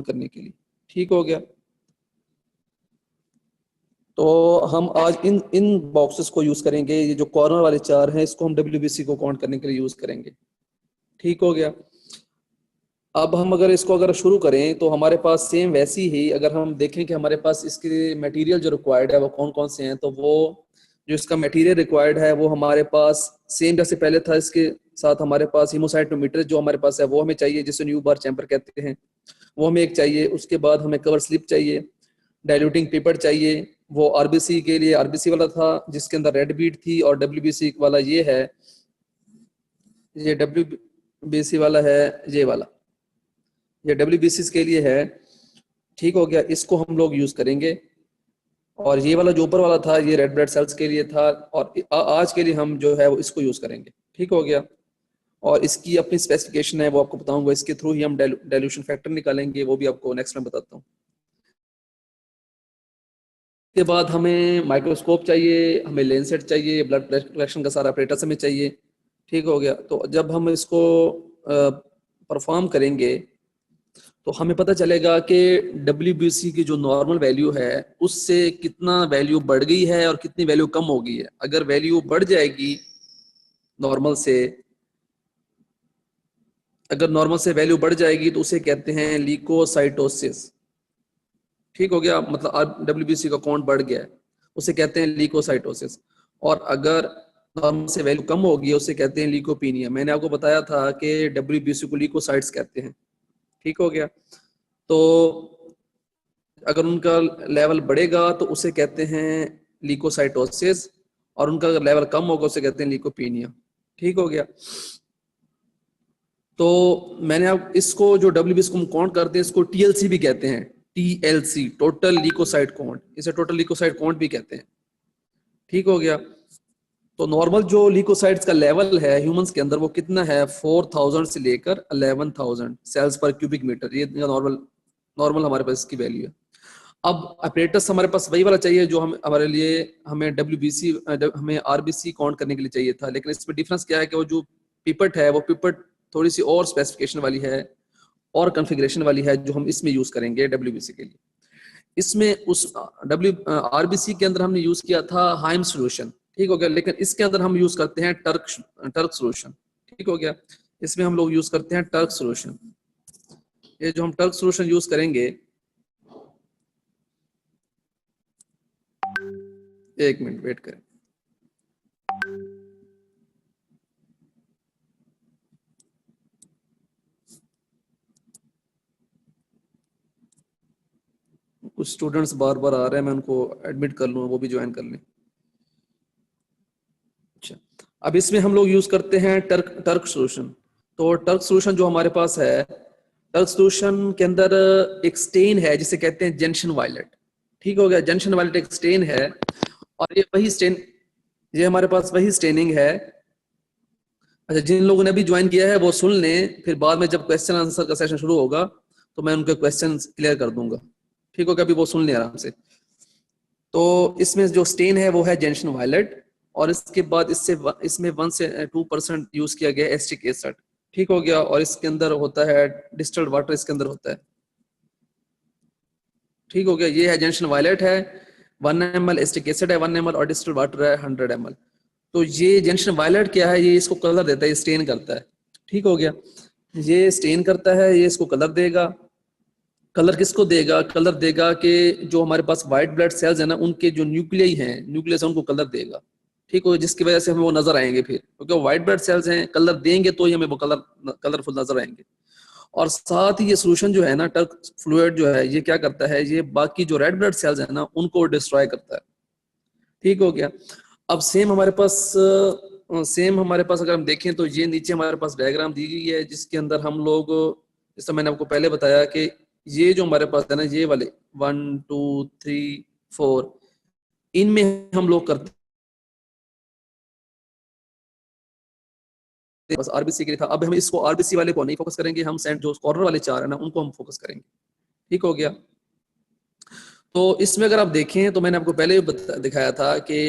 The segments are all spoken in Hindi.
करने के लिए। ठीक हो गया। तो हम आज इन बॉक्सेस को यूज करेंगे। ये जो कॉर्नर वाले 4 हैं इसको हम WBC को काउंट करने के लिए यूज करेंगे। ठीक हो गया। अब हम अगर शुरू करें तो हमारे पास सेम वैसी ही अगर हम देखें कि हमारे पास इसके मटेरियल जो रिक्वायर्ड है वो कौन कौन से हैं, तो वो जो इसका मटेरियल रिक्वायर्ड है वो हमारे पास सेम जैसे पहले था। इसके साथ हमारे पास हीमोसाइटोमीटर जो हमारे पास है वो हमें चाहिए, जिसे न्यू बार चैम्बर कहते हैं, वो हमें एक चाहिए। उसके बाद हमें कवर स्लिप चाहिए, डाइल्यूटिंग पेपर चाहिए, वो आरबीसी के लिए आरबीसी वाला था जिसके अंदर रेड बीट थी, और WBC वाला ये है, ये WBC वाला है, ये वाला, ये WBC के लिए है। ठीक हो गया, इसको हम लोग यूज करेंगे। और ये वाला जो ऊपर वाला था ये रेड ब्लड सेल्स के लिए था, और आज के लिए हम जो है वो इसको यूज करेंगे। ठीक हो गया। और इसकी अपनी स्पेसिफिकेशन है वो आपको बताऊंगा, इसके थ्रू ही हम डाइल्यूशन फैक्टर निकालेंगे, वो भी आपको नेक्स्ट में बताता हूँ। के बाद हमें माइक्रोस्कोप चाहिए, हमें लेंसेट चाहिए, ब्लड कलेक्शन का सारा अपरेटस हमें चाहिए। ठीक हो गया। तो जब हम इसको परफॉर्म करेंगे तो हमें पता चलेगा कि WBC की जो नॉर्मल वैल्यू है उससे कितना वैल्यू बढ़ गई है और कितनी वैल्यू कम हो गई है। अगर वैल्यू बढ़ जाएगी नॉर्मल से, अगर नॉर्मल से वैल्यू बढ़ जाएगी तो उसे कहते हैं लीकोसाइटोसिस। ठीक हो गया, मतलब WBC का काउंट बढ़ गया है, उसे कहते हैं लीकोसाइटोसिस। और अगर नॉर्मल से वैल्यू कम होगी उसे कहते हैं लीकोपीनिया। मैंने आपको बताया था कि WBC को लीकोसाइट्स कहते हैं। ठीक हो गया। तो अगर उनका लेवल बढ़ेगा तो उसे कहते हैं लीकोसाइटोसिस, और उनका अगर लेवल कम होगा उसे कहते हैं लीकोपीनिया। ठीक हो गया। तो मैंने अब इसको जो WBC को हम काउंट करते हैं इसको TLC भी कहते हैं, TLC, टोटल लीकोसाइट काउंट, इसे टोटल लीकोसाइट काउंट भी कहते हैं। ठीक हो गया। तो नॉर्मल जो लीकोसाइट्स का लेवल है ह्यूमंस के अंदर वो कितना है, 4000 से लेकर 11000 सेल्स पर क्यूबिक मीटर, ये नॉर्मल नॉर्मल हमारे पास इसकी वैल्यू है। अब अपरेटस हमारे पास वही वाला चाहिए जो हम हमारे लिए हमें WBC हमें RBC काउंट करने के लिए चाहिए था, लेकिन इसमें डिफरेंस क्या है कि वो जो पिपट है वो पिपट थोड़ी सी और स्पेसिफिकेशन वाली है और कॉन्फ़िगरेशन वाली है जो हम इसमें यूज करेंगे WBC के लिए। इसमें उस RBC के अंदर हमने यूज किया था हाइम सोल्यूशन। ठीक हो गया। लेकिन इसके अंदर हम यूज करते हैं टर्क सोल्यूशन। ठीक हो गया। इसमें हम लोग यूज करते हैं टर्क सोल्यूशन। ये जो हम टर्क सोल्यूशन यूज करेंगे, एक मिनट वेट करें। कुछ स्टूडेंट्स बार बार आ रहे हैं, मैं उनको एडमिट कर लूँ, वो भी ज्वाइन कर लें। अच्छा, अब इसमें हम लोग यूज करते हैं टर्क सोल्यूशन। तो टर्क सोल्यूशन जो हमारे पास है, टर्क सोल्यूशन के अंदर एक स्टेन है जिसे कहते हैं जंक्शन वायलेट। ठीक हो गया। जंक्शन वायलेट एक स्टेन है, और ये वही स्टेन, ये हमारे पास वही स्टेनिंग है। अच्छा, जिन लोगों ने अभी ज्वाइन किया है वो सुन लें, फिर बाद में जब क्वेश्चन आंसर का सेशन शुरू होगा तो मैं उनके क्वेश्चन क्लियर कर दूंगा। ठीक हो गया, अभी वो सुन लें आराम से। तो इसमें जो स्टेन है वो है जंक्शन वायलेट, और इसके बाद इसमें 1 से 2% यूज किया गया एस्टिक एसिड। ठीक हो गया। और इसके अंदर होता है डिस्टिल्ड वाटर, इसके अंदर होता है। ठीक हो गया। ये है जंक्शन वायलेट है, 1 ml एस्टिक एसिड है 1 ml, और डिस्टिल्ड वाटर है 100 ml। तो ये जंक्शन वायलेट क्या है, ये इसको कलर देता है, ये स्टेन करता है। ठीक हो गया। ये स्टेन करता है, ये इसको कलर देगा। कलर किसको देगा, कलर देगा कि जो हमारे पास व्हाइट ब्लड सेल्स है ना, उनके जो न्यूक्लियाई हैं, न्यूक्लियस उनको कलर देगा। ठीक हो, जिसकी वजह से हमें वो नजर आएंगे फिर, क्योंकि व्हाइट ब्लड सेल्स हैं, कलर देंगे तो ही हमें वो कलरफुल नजर आएंगे। और साथ ही ये सोल्यूशन जो है ना, टर्क फ्लूइड जो है, ये क्या करता है, ये बाकी जो रेड ब्लड सेल्स है ना उनको डिस्ट्रॉय करता है। ठीक हो गया। अब सेम हमारे पास अगर हम देखें तो ये नीचे हमारे पास डायग्राम दी गई है जिसके अंदर हम लोग, जैसा मैंने आपको पहले बताया कि ये जो हमारे पास है ना, ये वाले 1 2 3 4, इनमें हम लोग करते बस RBC के लिए था। अब हम इसको RBC वाले को नहीं फोकस करेंगे, हम सेंट जो कॉर्नर वाले 4 है ना उनको हम फोकस करेंगे। ठीक हो गया। तो इसमें अगर आप देखें तो मैंने आपको पहले भी दिखाया था कि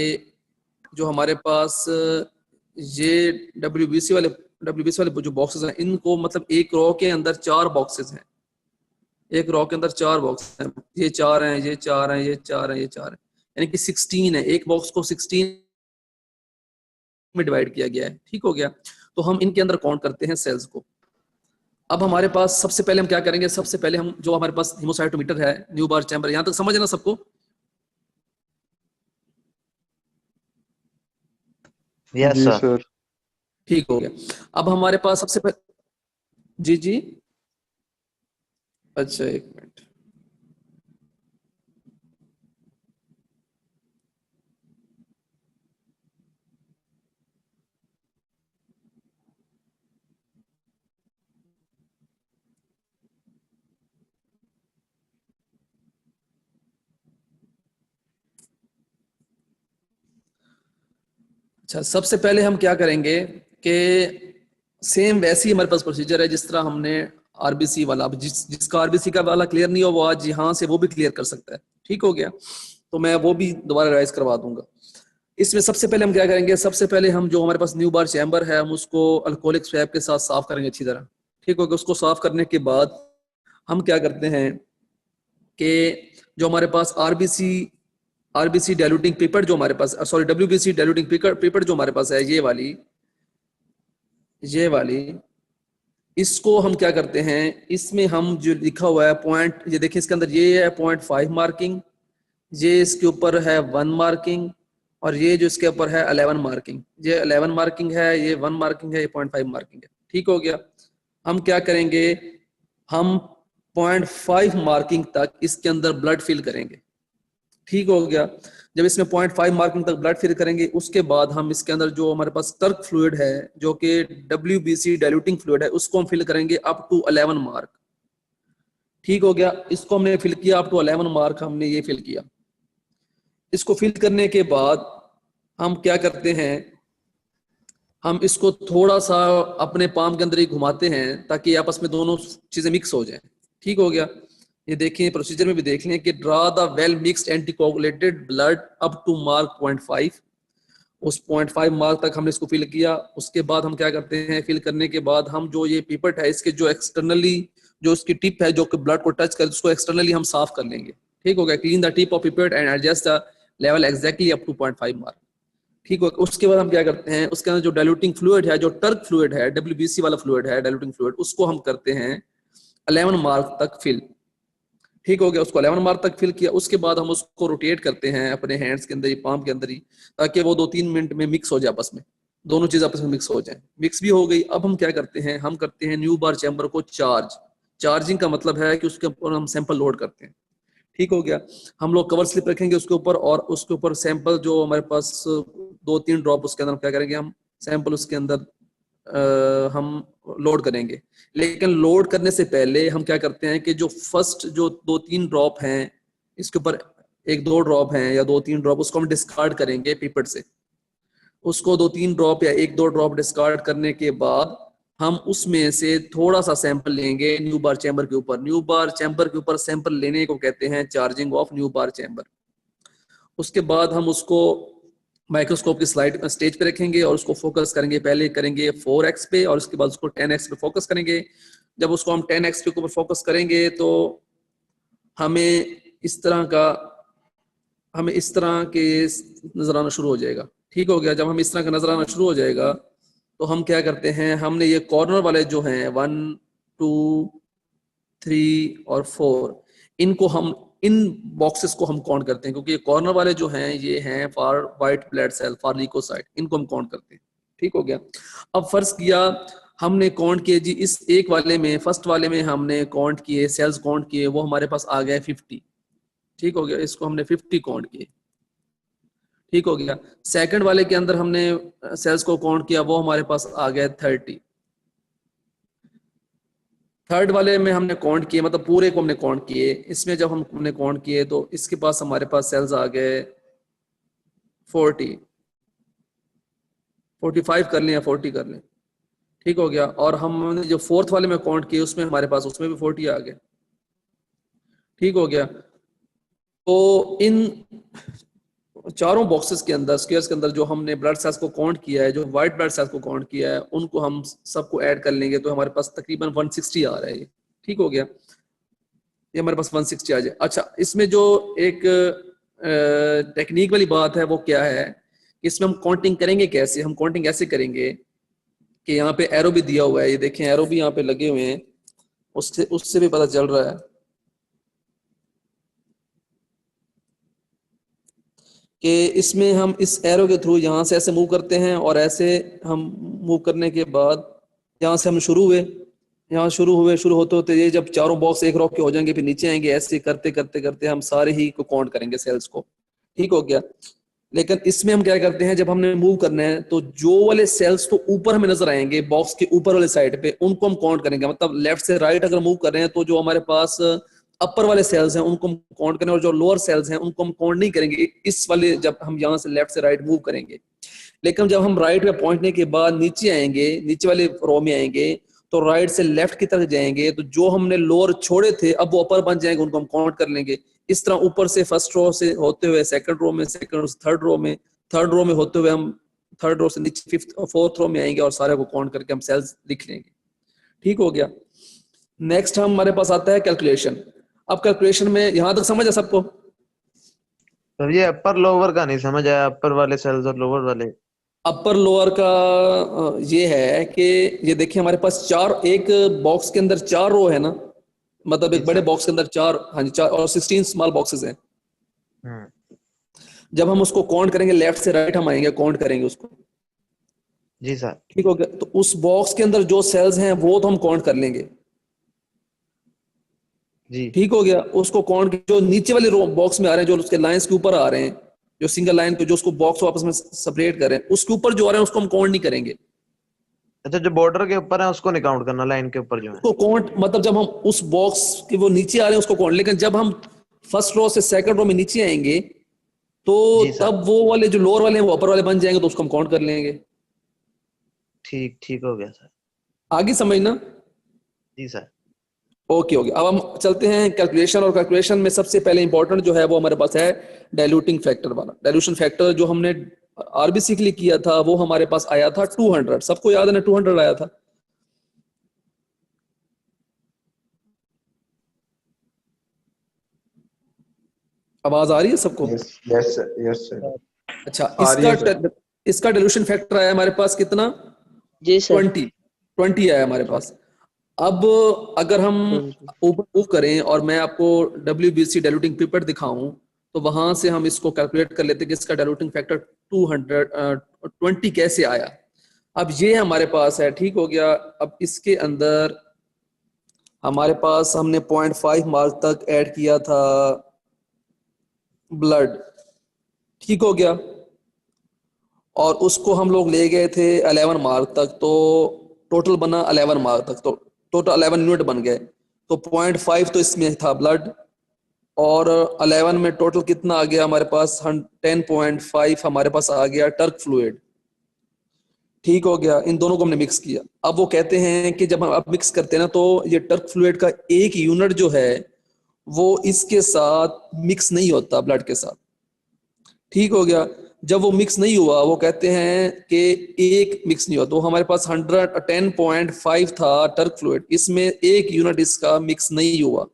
जो हमारे पास ये WBC वाले जो बॉक्सेस हैं, इनको मतलब एक रो के अंदर 4 बॉक्सेस हैं। एक रॉ के अंदर 4 बॉक्स हैं, ये 4 हैं, ये 4 हैं, ये 4 हैं, ये 4 हैं, यानी कि 16 है। एक बॉक्स को 16 में डिवाइड किया गया है। ठीक हो गया। तो हम इनके अंदर काउंट करते हैं सेल्स को। अब हमारे पास सबसे पहले हम क्या करेंगे, सबसे पहले हम जो हमारे पास हेमोसाइटोमीटर है, न्यू बार चैम्बर, यहां तक समझ है ना सबको? यस जी सर। सर। ठीक हो गया। अब हमारे पास सबसे पहले, जी जी, अच्छा एक मिनट। अच्छा, सबसे पहले हम क्या करेंगे कि सेम वैसी ही हमारे पास प्रोसीजर है जिस तरह हमने आरबीसी वाला, अब जिसका आरबीसी का वाला क्लियर नहीं हो वो आज यहाँ से वो भी क्लियर कर सकता है। ठीक हो गया। तो मैं वो भी दोबारा राइज करवा दूंगा। इसमें सबसे पहले हम क्या करेंगे, सबसे पहले हम जो हमारे पास न्यू बार चैम्बर है हम उसको अल्कोहलिक स्वैब के साथ साफ करेंगे अच्छी तरह। ठीक हो गया। उसको साफ करने के बाद हम क्या करते हैं कि जो हमारे पास आरबीसी डाइल्यूटिंग पेपर जो हमारे पास, सॉरी डब्ल्यूबीसी डाइल्यूटिंग पेपर जो हमारे पास है, ये वाली, इसको हम क्या करते हैं, इसमें हम जो लिखा हुआ है पॉइंट, ये देखिए इसके अंदर ये है 0.5 मार्किंग, ये इसके ऊपर है 1 मार्किंग, और ये जो इसके ऊपर है 11 मार्किंग, ये 11 मार्किंग है, ये 1 मार्किंग है, ये 0.5 मार्किंग है। ठीक हो गया। हम क्या करेंगे, हम 0.5 मार्किंग तक इसके अंदर ब्लड फिल करेंगे। ठीक हो गया। जब इसमें 0.5 मार्किंग तक ब्लड फिल करेंगे उसके बाद हम इसके अंदर जो हमारे पास टर्क फ्लूइड है जो कि डब्ल्यूबीसी डाइल्यूटिंग फ्लूइड है उसको हम फिल करेंगे अप टू 11 मार्क। ठीक हो गया। इसको हमने फिल किया अप टू 11 मार्क, हमने ये फिल किया। इसको फिल करने के बाद हम क्या करते हैं, हम इसको थोड़ा सा अपने पाम के अंदर ही घुमाते हैं ताकि आपस में दोनों चीजें मिक्स हो जाएं। ठीक हो गया। ये देखिए प्रोसीजर में भी देख लें कि draw the well mixed anticoagulated blood up to mark 0.5। उस 0.5 मार्क तक हमने इसको फिल किया। उसके बाद हम क्या करते हैं, फिल करने के बाद हम जो ये पिपेट है इसके जो एक्सटर्नली जो इसकी टिप है जो कि ब्लड को टच कर, उसको एक्सटर्नली हम साफ कर लेंगे। ठीक हो गया। Clean the tip of pipette and adjust the level exactly up to 0.5 mark. ठीक हो। उसके बाद हम क्या करते हैं, उसके अंदर जो डाइल्यूटिंग फ्लूइड है, जो टर्क फ्लूइड है, डब्ल्यूबीसी वाला फ्लूइड है डाइल्यूटिंग फ्लूइड, उसको हम करते हैं 11 मार्क तक फिल। ठीक हो गया। उसको 11 मार्क तक फिल किया। उसके बाद हम उसको रोटेट करते हैं अपने हैंड्स के अंदर ही, पाम के अंदर ही, ताकि वो 2-3 मिनट में मिक्स हो जाए आपस में, दोनों चीज आपस में मिक्स हो जाए। मिक्स भी हो गई। अब हम क्या करते हैं, हम करते हैं न्यू बार चैम्बर को चार्जिंग का मतलब है कि उसके ऊपर हम सैंपल लोड करते हैं। ठीक हो गया। हम लोग कवर स्लिप रखेंगे उसके ऊपर, और उसके ऊपर सैंपल जो हमारे पास 2-3 ड्रॉप उसके अंदर क्या करेंगे, हम सैंपल उसके अंदर हम लोड करेंगे। लेकिन लोड करने से पहले हम क्या करते हैं कि जो फर्स्ट जो 2-3 ड्रॉप हैं इसके ऊपर, 1-2 ड्रॉप हैं या 2-3 ड्रॉप, उसको हम डिस्कार्ड करेंगे पिपेट से। उसको 2-3 ड्रॉप या 1-2 ड्रॉप डिस्कार्ड करने के बाद हम उसमें से थोड़ा सा सैंपल लेंगे न्यू बार चैम्बर के ऊपर। न्यू बार चैम्बर के ऊपर सैंपल लेने को कहते हैं charging of new bar chamber. उसके बाद हम उसको माइक्रोस्कोप की स्लाइड स्टेज पे रखेंगे और उसको फोकस करेंगे। पहले करेंगे 4x पे और उसके बाद उसको 10x पे फोकस करेंगे। जब उसको हम 10x पे ऊपर फोकस करेंगे तो हमें इस तरह के नजर आना शुरू हो जाएगा। ठीक हो गया। जब हम इस तरह का नजर आना शुरू हो जाएगा तो हम क्या करते हैं, हमने ये कॉर्नर वाले जो हैं 1, 2, 3 और 4, इनको हम, इन बॉक्सेस को हम काउंट करते हैं, क्योंकि ये कॉर्नर वाले जो हैं ये हैं for white blood cell, for leucocyte, इनको हम काउंट करते हैं। ठीक हो गया। अब फर्ज किया हमने काउंट किए जी, इस एक वाले में, फर्स्ट वाले में हमने काउंट किए, सेल्स काउंट किए, वो हमारे पास आ गए 50। ठीक हो गया। इसको हमने 50 काउंट किए। ठीक हो गया। सेकंड वाले के अंदर हमने सेल्स को काउंट किया, वो हमारे पास आ गए 30। थर्ड वाले में हमने काउंट किए, मतलब पूरे को हमने काउंट किए। इसमें जब हमने काउंट किए तो इसके पास हमारे पास सेल्स आ गए 40, 45 कर लें या 40 कर लें। ठीक हो गया। और हमने जो फोर्थ वाले में काउंट किए उसमें हमारे पास, उसमें भी 40 आ गए। ठीक हो गया। तो इन चारों बॉक्सेस के अंदर, स्क्वायर्स के अंदर जो हमने ब्लड सेल्स को काउंट किया है, जो व्हाइट ब्लड सेल्स को काउंट किया है, उनको हम सबको ऐड कर लेंगे तो हमारे पास तकरीबन 160 आ रहा है ये। ठीक हो गया। ये हमारे पास 160 आ जाए। अच्छा, इसमें जो एक टेक्निक वाली बात है वो क्या है, इसमें हम काउंटिंग करेंगे कैसे? हम काउंटिंग ऐसे करेंगे कि यहाँ पे एरो भी दिया हुआ है, ये देखें एरो भी यहाँ पे लगे हुए हैं, उससे उससे भी पता चल रहा है कि इसमें हम इस एरो के थ्रू यहाँ से ऐसे मूव करते हैं और ऐसे हम मूव करने के बाद यहाँ से हम शुरू हुए, यहाँ शुरू होते होते ये जब चारों बॉक्स एक रॉ के हो जाएंगे फिर नीचे आएंगे, ऐसे करते करते करते हम सारे ही को काउंट करेंगे सेल्स को। ठीक हो गया। लेकिन इसमें हम क्या करते हैं, जब हमने मूव करना है तो जो वाले सेल्स तो ऊपर हमें नजर आएंगे बॉक्स के ऊपर वाले साइड पे, उनको हम काउंट करेंगे। मतलब लेफ्ट से राइट अगर मूव कर रहे हैं तो जो हमारे पास अपर वाले सेल्स हैं उनको हम काउंट करें, और जो लोअर सेल्स हैं उनको हम काउंट नहीं करेंगे इस वाले, जब हम यहाँ से लेफ्ट से राइट मूव करेंगे। लेकिन जब हम राइट पे पहुंचने के बाद नीचे आएंगे, नीचे वाले रो में आएंगे, तो राइट से लेफ्ट की तरफ जाएंगे तो जो हमने लोअर छोड़े थे अब वो अपर बन जाएंगे, उनको हम काउंट कर लेंगे। इस तरह ऊपर से फर्स्ट रो से होते हुए सेकंड रो में, सेकंड से थर्ड रो में, थर्ड रो में होते हुए हम थर्ड रो से नीचे फिफ्थ और फोर्थ रो में आएंगे और सारे को काउंट करके हम सेल्स लिख लेंगे। ठीक हो गया। नेक्स्ट हमारे पास आता है कैलकुलेशन। अब कैलकुलेशन में यहां तक समझ है सबको? तो ये अपर लोअर का नहीं समझ आया, अपर वाले सेल्स और लोअर वाले। अपर लोअर का ये है कि ये देखिए हमारे पास चार, एक बॉक्स के अंदर चार रो है ना, मतलब जी एक बड़े सर। बॉक्स के अंदर चार, हाँ जी, चार और 16 स्मॉल बॉक्सेस हैं। हम्म। जब हम उसको काउंट करेंगे लेफ्ट से राइट हम आएंगे, काउंट करेंगे उसको। जी सर। ठीक हो गया। तो उस बॉक्स के अंदर जो सेल्स हैं वो तो हम काउंट कर लेंगे। जी। ठीक हो गया। उसको काउंट, जो नीचे वाले रो बॉक्स में आ रहे हैं, जो उसके लाइंस के ऊपर आ रहे हैं, जो सिंगल लाइन पे जो उसको बॉक्स आपस में सेपरेट कर रहे हैं, उसके ऊपर जो आ रहे हैं उसको हम काउंट नहीं करेंगे। अच्छा, जो बॉर्डर के ऊपर है उसको नहीं काउंट करना, लाइन के ऊपर जो है। उसको काउंट मतलब जब हम उस बॉक्स के वो नीचे आ रहे हैं उसको काउंट, लेकिन जब हम फर्स्ट रो से सेकंड रो में नीचे आएंगे तो जी सर। तब वो वाले जो लोअर वाले हैं वो अपर वाले बन जाएंगे, तो उसको हम काउंट कर लेंगे। ठीक ठीक हो गया सर। आगे समझना। जी सर। ओके हो गया। अब हम चलते हैं कैलकुलेशन, और कैलकुलेशन में सबसे पहले इंपॉर्टेंट जो है वो हमारे पास है डाइल्यूटिंग फैक्टर वाला। डाइल्यूशन फैक्टर जो हमने आरबीसी के लिए किया था वो हमारे पास आया था 200। सबको याद है ना, 200 आया था। आवाज आ रही है सबको? Yes yes sir, yes sir. अच्छा, आ रही है सर। इसका डाइल्यूशन फैक्टर आया हमारे पास कितना? जी सर। 20 आया हमारे पास। अब अगर हम 20। ऊपर मूव करें और मैं आपको WBC डाइल्यूटिंग पिपेट दिखाऊं तो वहां से हम इसको कैलकुलेट कर लेते हैं कि इसका डाइल्यूटिंग फैक्टर 220 कैसे आया। अब ये हमारे पास है। ठीक हो गया। अब इसके अंदर हमारे पास हमने 0.5 मार्क तक ऐड किया था ब्लड। ठीक हो गया। और उसको हम लोग ले गए थे 11 मार्क तक, तो टोटल बना 11 मार्क तक, तो टोटल 11 यूनिट बन गए। तो 0.5 तो इसमें था ब्लड, और 11 में टोटल कितना आ गया हमारे पास? 10.5 हमारे पास आ गया टर्क फ्लूइड। ठीक हो गया। इन दोनों को हमने मिक्स किया। अब वो कहते हैं कि जब हम अब मिक्स करते हैं ना तो ये टर्क फ्लूइड का एक यूनिट जो है वो इसके साथ मिक्स नहीं होता, ब्लड के साथ। ठीक हो गया। जब वो मिक्स नहीं हुआ, वो कहते हैं कि एक मिक्स नहीं हुआ, तो हमारे पास 110.5 था टर्क फ्लूइड, इसमें एक यूनिट इसका मिक्स नहीं हुआ,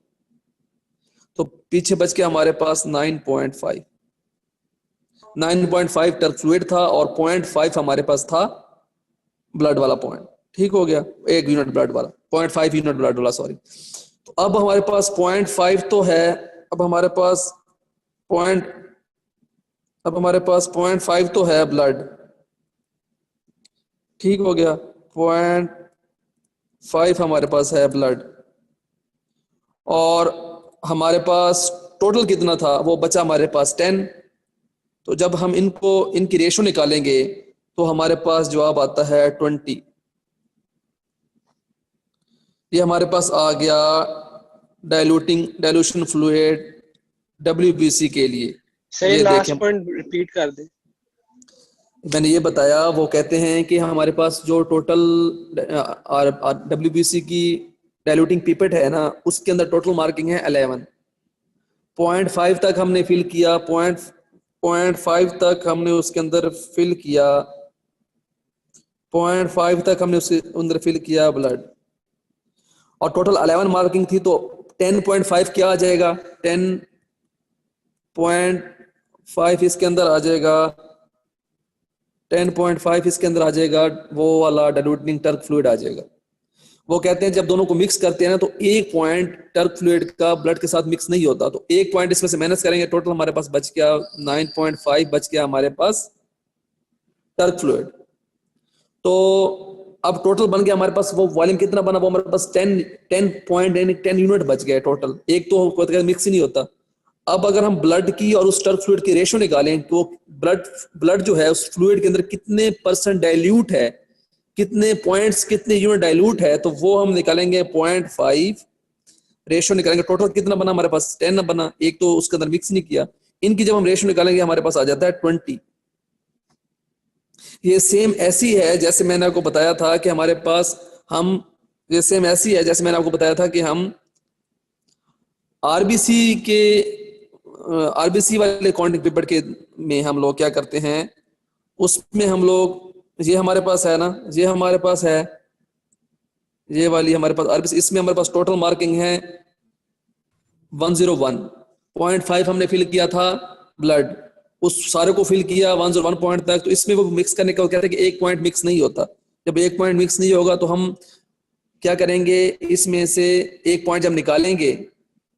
तो पीछे बच के हमारे पास 9.5 टर्क फ्लूइड था, और 0.5 हमारे पास था ब्लड वाला पॉइंट। ठीक हो गया। एक यूनिट ब्लड वाला, 0.5 यूनिट ब्लड वाला, सॉरी। तो अब हमारे पास 0.5 तो है। अब हमारे पास पॉइंट अब हमारे पास 0.5 तो है ब्लड। ठीक हो गया। 0.5 हमारे पास है ब्लड, और हमारे पास टोटल कितना था वो बचा हमारे पास 10। तो जब हम इनकी रेशो निकालेंगे तो हमारे पास जवाब आता है 20। ये हमारे पास आ गया डाइल्यूशन फ्लूइड WBC के लिए। सर ये ये लास्ट देखें, पॉइंट रिपीट कर दे। मैंने ये बताया, वो कहते हैं कि हमारे पास जो टोटल WBC की डाइल्यूटिंग पिपेट है ना, उसके अंदर टोटल मार्किंग है 11। 0.5 तक हमने फिल किया, पॉइंट फाइव तक हमने उसके अंदर फिल किया, 0.5 तक हमने उसके अंदर फिल किया ब्लड, और टोटल 11 मार्किंग थी, तो 10.5 क्या आ जाएगा, 10.5 इसके अंदर आ जाएगा, 10.5 इसके अंदर आ जाएगा वो वाला डाइल्यूटिंग टर्क फ्लूइड आ जाएगा। वो कहते हैं जब दोनों को मिक्स करते हैं ना तो एक पॉइंट टर्क फ्लूइड का ब्लड के साथ मिक्स नहीं होता, तो एक पॉइंट इसमें से माइनस करेंगे, टोटल हमारे पास बच गया 9.5 बच गया हमारे पास टर्क फ्लूइड। तो अब टोटल बन गया हमारे पास, वो वॉल्यूम कितना बना, वो हमारे पास 10 यूनिट बच गया टोटल, एक तो मिक्स ही नहीं होता। अब अगर हम ब्लड की और उस टर्क फ्लूइड की रेशो निकालें तो ब्लड जो है उस फ्लूइड के अंदर कितने परसेंट डाइल्यूट है, कितने पॉइंट्स कितने यूनिट डाइल्यूट है, तो वो हम निकालेंगे 0.5 रेशो निकालेंगे। टोटल कितना बना हमारे पास 10 बना, एक तो उसके अंदर मिक्स नहीं किया। इनकी जब हम रेशो निकालेंगे हमारे पास आ जाता है 20। ये सेम ऐसी है जैसे मैंने आपको बताया था कि हमारे पास हम ये सेम ऐसी है जैसे मैंने आपको बताया था कि हम आरबीसी वाले काउंटिंग पेपर के में हम लोग क्या करते हैं, उसमें हम लोग ये हमारे पास है ना, ये हमारे पास है, ये वाली हमारे पास आरबीसी, इसमें हमारे पास टोटल मार्किंग है 101.5 हमने फिल किया था ब्लड, उस सारे को फिल किया 101 पॉइंट तक। तो इसमें वो मिक्स करने का कहते हैं कि एक पॉइंट मिक्स नहीं होता। जब एक पॉइंट मिक्स नहीं होगा तो हम क्या करेंगे, इसमें से एक पॉइंट जब निकालेंगे,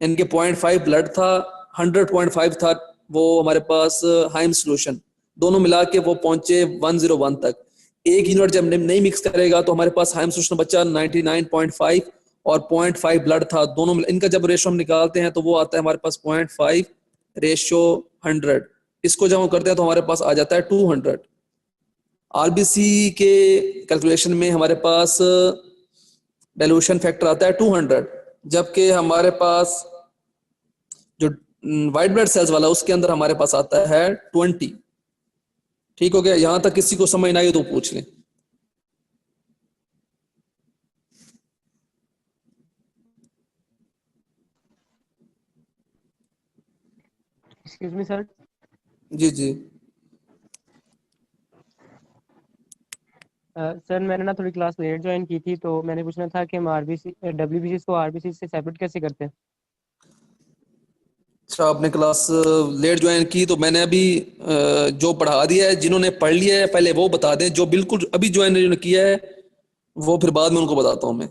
इनके 0.5 ब्लड था, 100.5 था वो हमारे पास हाइम सोल्यूशन, दोनों मिला के वो पहुंचे 101 तक। एक यूनिट जब नहीं मिक्स करेगा तो हमारे पास हाइम सोल्यूशन बचा 99.5 और 0.5 ब्लड था, दोनों इनका जब रेशो हम निकालते हैं तो वो आता है हमारे पास 0.5 रेशो 100। इसको जब हम करते हैं तो हमारे पास आ जाता है 200। आरबीसी के कैलकुलेशन में हमारे पास डाइल्यूशन फैक्टर आता है 200, जबकि हमारे पास जो व्हाइट ब्लड सेल्स वाला उसके अंदर हमारे पास आता है 20। ठीक हो गया, यहां तक किसी को समझ ना आई तो पूछ लें। Excuse me sir. जी जी सर मैंने ना थोड़ी क्लास लेट ज्वाइन की थी, तो मैंने पूछना था कि हम आरबीसी डब्ल्यूबीसी को आरबीसी से सेपरेट कैसे करते हैं। अच्छा, आपने क्लास लेट ज्वाइन की तो मैंने अभी जो पढ़ा दिया है, जिन्होंने पढ़ लिया है पहले वो बता दें, जो बिल्कुल अभी ज्वाइन किया है वो फिर बाद में उनको बताता हूँ मैं।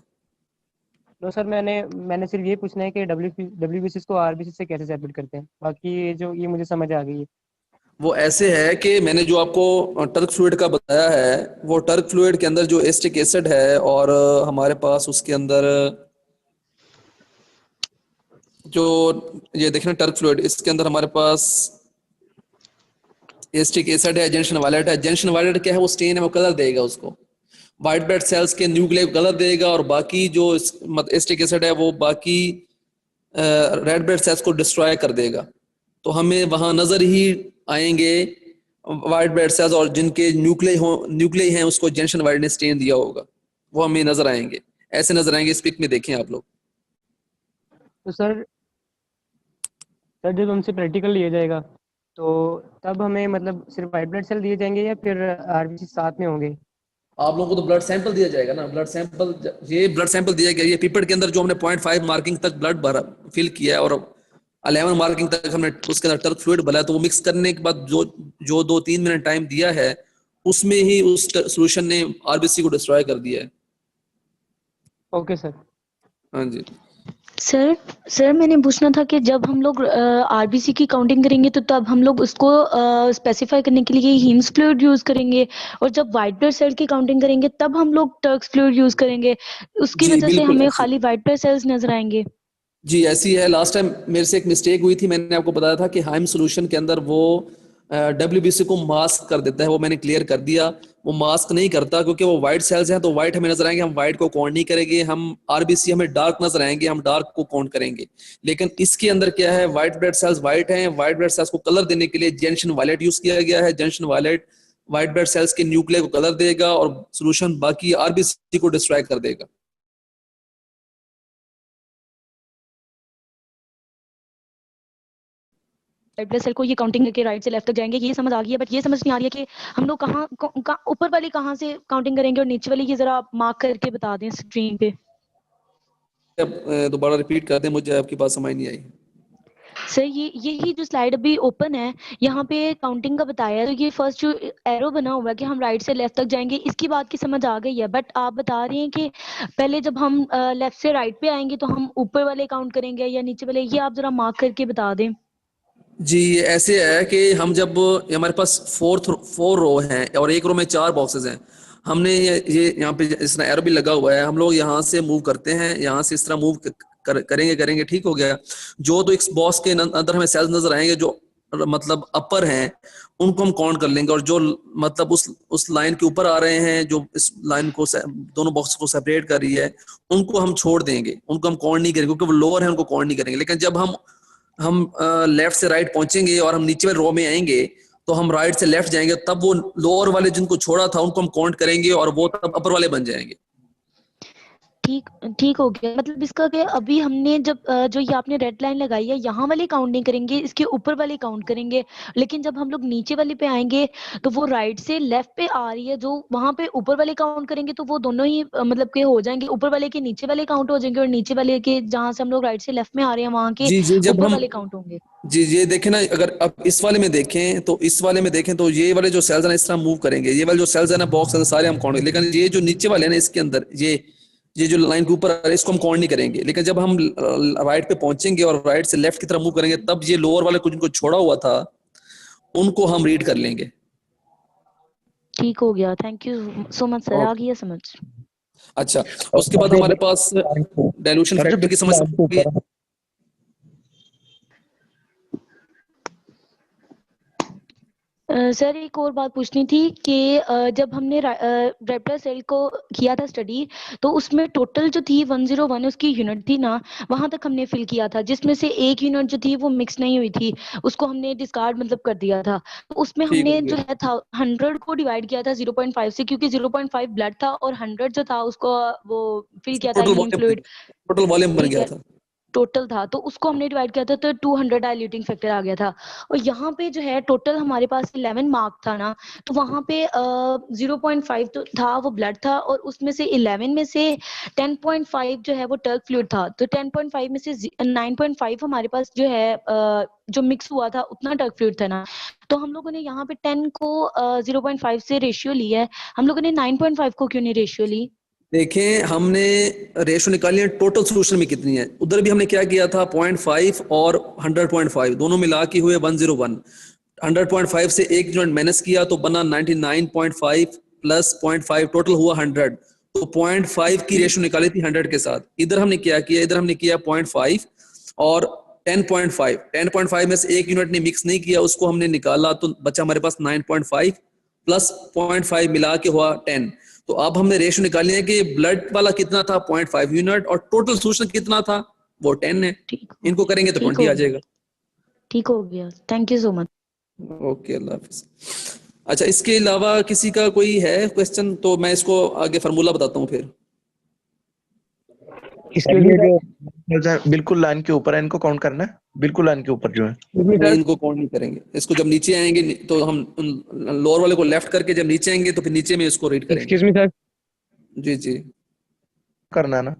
तो सर मैंने सिर्फ ये पूछना है कि डब्ल्यूबीसी को आरबीसी से कैसे सेपरेट करते हैं, बाकी ये मुझे समझ आ गई है। वो ऐसे है कि मैंने जो आपको टर्क फ्लूइड का बताया है, वो टर्क फ्लूइड के अंदर जो एस्टिक एसिड है और हमारे पास उसके अंदर जो ये देखना टर्क फ्लूइड, इसके अंदर हमारे पास एस्टिक एसिड है, जंक्शन वायलेट है। जंक्शन वायलेट क्या है, वो स्टेन है, वो कलर देगा उसको, व्हाइट ब्लड सेल्स के न्यूक्लियर को कलर देगा, और बाकी जो एस्टिक एसिड है वो बाकी रेड ब्लड सेल्स को डिस्ट्रॉय कर देगा। तो हमें वहां नजर ही आएंगे व्हाइट ब्लड सेल्स, और जिनके न्यूक्लियर हैं उसको जंक्शन वायलेट ने स्टेन दिया होगा, वो हमें नजर आएंगे, ऐसे नजर आएंगे। इस पिक में देखें आप लोग। तो सर जब हमसे प्रैक्टिकल लिया जाएगा तो तब हमें मतलब सिर्फ व्हाइट ब्लड सेल दिए जाएंगे या फिर आरबीसी साथ में होंगे। आप लोगों को तो ब्लड सैंपल दिया जाएगा ना, ब्लड सैंपल, ये ब्लड सैंपल दिया गया, ये पिपेट के अंदर जो हमने 0.5 मार्किंग तक ब्लड भरा फिल किया है और 11 मार्किंग तक हमने उसके अंदर टर्क फ्लूइड भरा है, तो वो मिक्स करने के बाद जो 2-3 मिनट टाइम दिया है उसमें ही उस सोल्यूशन ने आरबीसी को डिस्ट्रॉय कर दिया है। Okay sir. हाँ जी सर मैंने पूछना था कि जब हम लोग आरबीसी की काउंटिंग करेंगे तो तब हम लोग उसको स्पेसिफाई करने के लिए हीम्स फ्लूइड यूज करेंगे, और जब व्हाइट ब्लड सेल की काउंटिंग करेंगे तब हम लोग टर्क्स फ्लूइड यूज करेंगे, उसकी जी वजह से बिल्कुल हमें ऐसी, खाली व्हाइट ब्लड सेल्स नजर आएंगे। जी ऐसी है। लास्ट टाइम मेरे से एक मिस्टेक हुई थी, मैंने आपको बताया था कि हाइम सॉल्यूशन के अंदर वो डब्ल्यूबीसी को मास्क कर देता है, वो मैंने क्लियर कर दिया। वो मास्क नहीं करता क्योंकि वो व्हाइट सेल्स हैं, तो व्हाइट हमें नजर आएंगे, हम व्हाइट को काउंट नहीं करेंगे। हम आरबीसी हमें डार्क नजर आएंगे, हम डार्क को काउंट करेंगे। लेकिन इसके अंदर क्या है, व्हाइट ब्लड सेल्स व्हाइट हैं, व्हाइट ब्लड सेल्स को कलर देने के लिए जंक्शन वायलेट यूज किया गया है। Junction violet white blood cells के न्यूक्लियर को कलर देगा और सोल्यूशन बाकी आरबीसी को डिस्ट्रॉय कर देगा। व्हाइट ब्लड सेल को ये काउंटिंग करके राइट से लेफ्ट तक जाएंगे, ये समझ आ गई है, बट ये समझ नहीं आ रही है कि हम लोग ऊपर वाली कहाँ से काउंटिंग करेंगे और नीचे वाली, ये जरा आप मार्क करके बता दें स्क्रीन पे। दोबारा रिपीट कर दें, मुझे आपकी बात समझ नहीं आई। सर यही जो स्लाइड अभी ओपन है, यहाँ पे काउंटिंग का बताया है, तो ये फर्स्ट जो एरो बना हुआ है कि हम राइट से लेफ्ट तक जाएंगे, इसकी बात की समझ आ गई है। बट आप बता रहे हैं कि पहले जब हम लेफ्ट से राइट पे आएंगे तो हम ऊपर वाले काउंट करेंगे या नीचे वाले, ये आप जरा मार्क करके बता दें। जी ये ऐसे है कि हम जब हमारे पास फोर रो हैं और एक रो में 4 बॉक्सेस हैं, हमने ये यहाँ पे इस तरह एरो भी लगा हुआ है, हम लोग यहाँ से मूव करते हैं, यहाँ से इस तरह मूव करेंगे, ठीक हो गया। जो तो इस बॉक्स के अंदर हमें सेल्स नजर आएंगे जो मतलब अपर हैं, उनको हम काउंट कर लेंगे, और जो मतलब उस लाइन के ऊपर आ रहे हैं, जो इस लाइन को दोनों बॉक्स को सेपरेट कर रही है, उनको हम छोड़ देंगे, उनको हम काउंट नहीं करेंगे क्योंकि वो लोअर है, उनको काउंट नहीं करेंगे। लेकिन जब हम लेफ्ट से राइट पहुंचेंगे और हम नीचे वाले रो में आएंगे, तो हम राइट से लेफ्ट जाएंगे, तब वो लोअर वाले जिनको छोड़ा था उनको हम काउंट करेंगे और वो तब अपर वाले बन जाएंगे। ठीक हो गया। मतलब इसका क्या, अभी हमने जब जो ये आपने रेड लाइन लगाई है, यहाँ वाले काउंट नहीं करेंगे, इसके ऊपर वाले काउंट करेंगे। लेकिन जब हम लोग नीचे वाले पे आएंगे तो वो राइट से लेफ्ट पे आ रही है, जो वहां पे ऊपर वाले काउंट करेंगे तो वो दोनों ही मतलब के हो जाएंगे, ऊपर वाले के नीचे वाले काउंट हो जाएंगे, और नीचे वाले के जहां से हम लोग राइट से लेफ्ट में आ रहे हैं वहां के जी जब ऊपर हम वाले काउंट होंगे। जी ये देखें ना, अगर आप इस वाले में देखें तो ये वाले जो सेल्स है ना इस तरह मूव करेंगे, ये वाले जो सेल्स है ना बॉक्स है सारे हम काउंट, लेकिन ये जो नीचे वाले है ना इसके अंदर ये जो लाइन के ऊपर आ रहा है इसको हम काउंट नहीं करेंगे। लेकिन जब हम राइट पे पहुंचेंगे और राइट से लेफ्ट की तरफ मूव करेंगे, तब ये लोअर वाले कुछ जिनको छोड़ा हुआ था उनको हम रीड कर लेंगे। ठीक हो गया, thank you so much sir, आ गया समझ। अच्छा, उसके बाद हमारे पास डाइल्यूशन फैक्टर की समझ सर एक और बात पूछनी थी कि जब हमने रेप्टर सेल को किया था स्टडी, तो उसमें टोटल जो थी 101 उसकी यूनिट थी ना, वहां तक हमने फिल किया था, जिसमें से एक यूनिट जो थी वो मिक्स नहीं हुई थी, उसको हमने डिस्कार्ड मतलब कर दिया था। तो उसमें हमने जो है था 100 को डिवाइड किया था 0.5 से, क्योंकि 0.5 ब्लड था और 100 जो था उसको वो फिल किया था हीम फ्लूइड, टोटल वॉल्यूम बन गया था, टोटल था, तो उसको हमने डिवाइड किया था तो 200 डाइल्यूटिंग फैक्टर आ गया था। और यहाँ पे जो है टोटल हमारे पास 11 मार्क था ना, तो वहां पे 0.5 तो था वो ब्लड था, और उसमें से 11 में से 10.5 जो है वो टर्क फ्लूइड था, तो 10.5 में से 9.5 हमारे पास जो है जो मिक्स हुआ था उतना टर्क फ्लूइड था ना। तो हम लोगों ने यहाँ पे 10 को 0.5 से रेशियो लिया है, हम लोगों ने 9.5 को क्यों नहीं रेशियो ली? देखें, हमने रेशो निकाली है टोटल सोल्यूशन में कितनी है। उधर भी हमने क्या किया था 0.5 और 100.5 दोनों मिला के हुए 101। 100.5 से एक यूनिट माइनस किया तो बना 99.5 प्लस 0.5 टोटल हुआ 100। तो 0.5 की रेशो निकाली थी 100 के साथ। इधर हमने क्या किया, इधर हमने किया 0.5 और 10.5। 10.5 में से एक यूनिट ने मिक्स नहीं किया, उसको हमने निकाला तो बचा हमारे पास 9.5 प्लस 0.5 मिला के हुआ 10। तो अब हमने रेशो निकाली है कि ब्लड वाला कितना था 0.5 यूनिट और टोटल सोल्यूशन कितना था वो 10 है। इनको करेंगे तो 20 आ जाएगा। ठीक हो गया, thank you so much. Okay, अल्लाह हाफिज। अच्छा, इसके अलावा किसी का कोई है क्वेश्चन? तो मैं इसको आगे फार्मूला बताता हूँ फिर। बिल्कुल लाइन के ऊपर है, इनको काउंट करना है, बिल्कुल लाइन के ऊपर जो है नहीं, इनको काउंट नहीं करेंगे। इसको जब नीचे आएंगे तो हम लोअर वाले को लेफ्ट करके जब नीचे आएंगे तो फिर नीचे में इसको रीड करेंगे। एक्सक्यूज मी सर, जी जी करना है ना।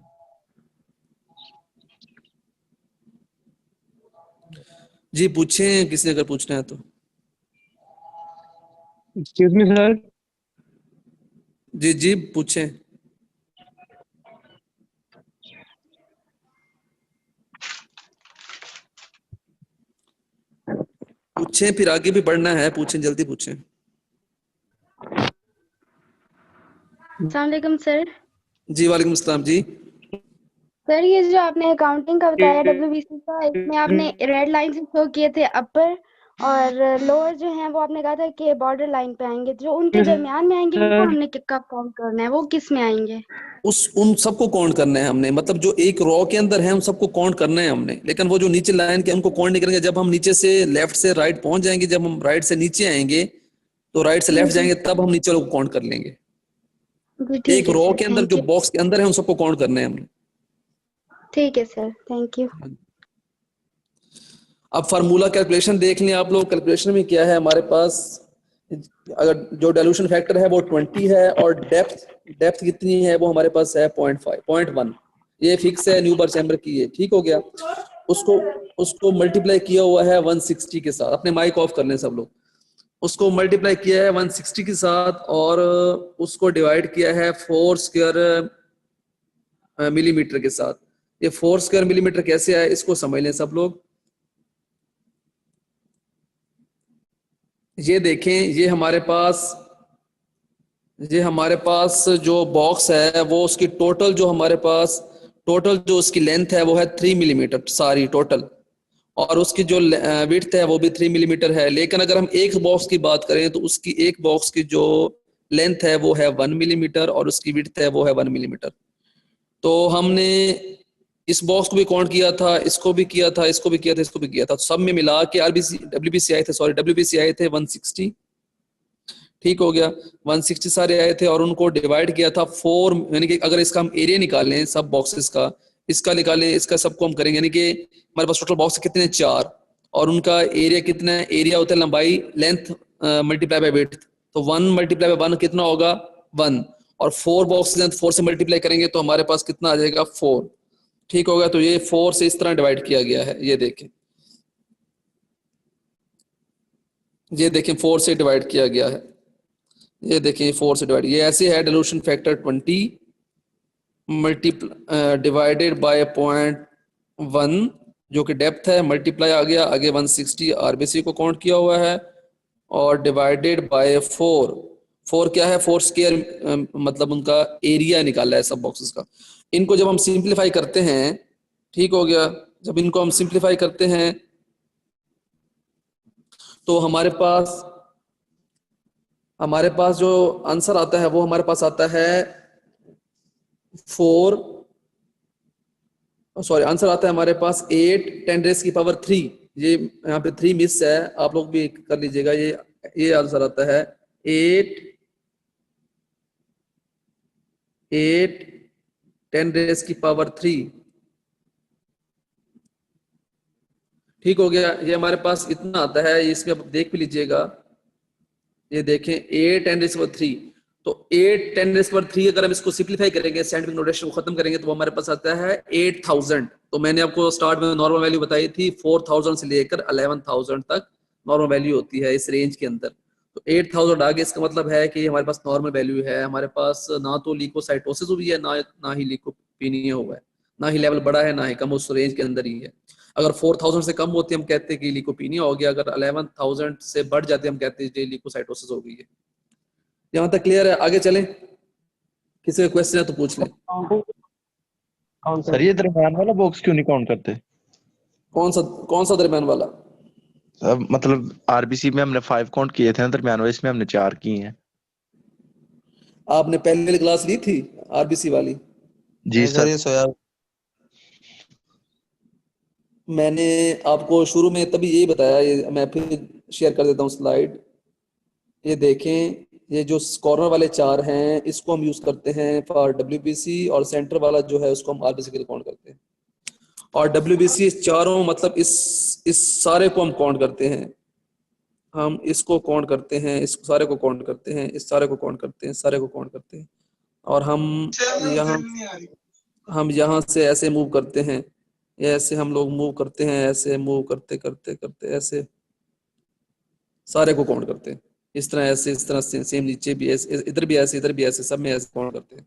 जी पूछें, किसी ने अगर पूछना है तो। एक्सक्यूज मी सर, जी जी पूछें। पूछें, फिर आगे भी बढ़ना है, पूछें, जल्दी पूछें। अस्सलाम वालेकुम सर। जी वालेकुम अस्सलाम जी। सर ये जो आपने अकाउंटिंग का बताया डब्ल्यूबीसी का, इसमें आपने रेड लाइन से शो किए थे अपर और लोअर जो है वो आपने कहा था कि बॉर्डर लाइन पे आएंगे, जो उनके दरमियान में आएंगे उनको हमने कब काउंट करना है, वो किस में आएंगे? उन सबको काउंट करना है हमने, मतलब जो एक रो के अंदर है उन सबको काउंट करना है हमने। लेकिन वो जो नीचे लाइन के उनको काउंट नहीं करेंगे। जब हम नीचे से लेफ्ट से राइट पहुंच जाएंगे, जब हम राइट से नीचे आएंगे तो राइट से लेफ्ट जाएंगे, तब हम नीचे वालों को काउंट कर लेंगे। एक रो के अंदर जो बॉक्स के अंदर है उन सबको काउंट करना है हमने। ठीक है सर, थैंक यू। अब फार्मूला कैलकुलेशन देख लें आप लोग। कैलकुलेशन में क्या है हमारे पास, अगर जो डाइल्यूशन फैक्टर है वो 20 है और डेप्थ कितनी है वो हमारे पास है 0.1। ये फिक्स है न्यू बार चैम्बर की है, ठीक हो गया। उसको उसको मल्टीप्लाई किया हुआ है 160 के साथ, अपने माइक ऑफ कर लें सब लोग। उसको मल्टीप्लाई किया है 160 के साथ और उसको डिवाइड किया है 4 स्क्वायर मिलीमीटर के साथ। ये 4 स्क्वायर मिलीमीटर कैसे आए इसको समझ लें सब लोग। ये देखें, ये हमारे पास जो बॉक्स है वो उसकी टोटल जो उसकी लेंथ है वो है 3 मिलीमीटर सारी टोटल, और उसकी जो विड्थ है वो भी 3 मिलीमीटर है। लेकिन अगर हम एक बॉक्स की बात करें तो उसकी एक बॉक्स की जो लेंथ है वो है 1 मिलीमीटर और उसकी विड्थ है वो है 1 मिलीमीटर। तो हमने इस बॉक्स को भी काउंट किया था, इसको भी किया था, इसको भी किया था, इसको भी किया था, तो सब में मिला के डब्ल्यूबीसी आए थे 160, ठीक हो गया। 160 सारे आए थे और उनको डिवाइड किया था 4, यानी कि अगर इसका हम एरिया निकालें सब बॉक्सेस का, इसका निकालें, इसका सबको हम करेंगे, यानी कि हमारे पास टोटल बॉक्स कितने 4 और उनका एरिया कितना है, एरिया होता है लंबाई लेंथ मल्टीप्लाई बाय विड्थ, तो 1 मल्टीप्लाई बाय 1 कितना होगा 1, और 4 बॉक्सेस हैं तो 4 से मल्टीप्लाई करेंगे तो हमारे पास कितना आ जाएगा 4, ठीक होगा। तो ये 4 से इस तरह डिवाइड किया गया है, ये देखें 4 से डिवाइड किया गया है, ये देखिए 4 से डिवाइड, ये ऐसे है डाइल्यूशन फैक्टर 20 डिवाइडेड बाय 0.1 जो कि डेप्थ है, मल्टीप्लाई आ गया आगे 160 आरबीसी को काउंट किया हुआ है और डिवाइडेड बाय 4 क्या है 4 स्क्वायर, मतलब उनका एरिया निकाला है सब बॉक्सेस का। इनको जब हम सिंप्लीफाई करते हैं, ठीक हो गया, जब इनको हम सिंप्लीफाई करते हैं तो हमारे पास जो आंसर आता है वो हमारे पास आता है आंसर आता है हमारे पास 8 10 रेज़ की पावर 3, ये यहाँ पे 3 मिस है, आप लोग भी कर लीजिएगा, ये आंसर आता है 8 10 रेज़ की पावर 3, ठीक हो गया। ये हमारे पास इतना आता है, इसमें आप देख भी लीजिएगा, ये देखें 8 10 रेज़ की पावर 3, तो 8 10 रेज़ की पावर 3 अगर हम इसको सिंप्लीफाई करेंगे, साइंटिफिक नोटेशन को खत्म करेंगे तो वो हमारे पास आता है 8000। तो मैंने आपको स्टार्ट में नॉर्मल वैल्यू बताई थी 4000 से लेकर 11000 तक नॉर्मल वैल्यू होती है इस रेंज के अंदर, तो 8000 आगे इसका मतलब है कि हमारे पास नॉर्मल वैल्यू है, हमारे पास ना तो लीकोसाइटोसिस हुई है ना ही लीकोपीनिया हुआ है, ना ही लेवल बढ़ा है ना ही कम, उस रेंज के अंदर ही है। अगर 4000 से कम होती है हम कहते हैं कि लीकोपीनिया हो गया, अगर 11000 से बढ़ जाते हम कहते हैं कि लीकोसाइटोसिस हो गई है। यहाँ तक क्लियर है? आगे चलें, किसी का क्वेश्चन है तो पूछ लें। सर ये दरमियान वाला बॉक्स क्यों नहीं काउंट करते? कौन सा दरमियान वाला? मतलब आरबीसी में हमने 5 काउंट किए थे, दरमियान वाले इसमें हमने 4 किए हैं। आपने पहले वाली क्लास ली थी आरबीसी वाली? जी सर, मैंने आपको शुरू में तभी यही बताया, ये मैं फिर शेयर कर देता हूँ स्लाइड। ये देखें, ये जो कॉर्नर वाले 4 हैं इसको हम यूज करते हैं फॉर डब्ल्यूबीसी, और सेंटर वाला जो है उसको हम आरबीसी के लिए काउंट करते हैं। और डब्ल्यूबीसी चारों मतलब इस सारे को हम काउंट करते हैं, हम इसको काउंट करते हैं, इस सारे को काउंट करते हैं, इस सारे को काउंट करते हैं, सारे को काउंट करते हैं, और हम यहाँ से ऐसे मूव करते हैं, ऐसे हम लोग मूव करते हैं, ऐसे मूव करते करते करते ऐसे सारे को काउंट करते हैं, इस तरह ऐसे, इस तरह से सेम नीचे भी ऐसे, इधर भी ऐसे, इधर भी ऐसे, सब में ऐसे काउंट करते हैं।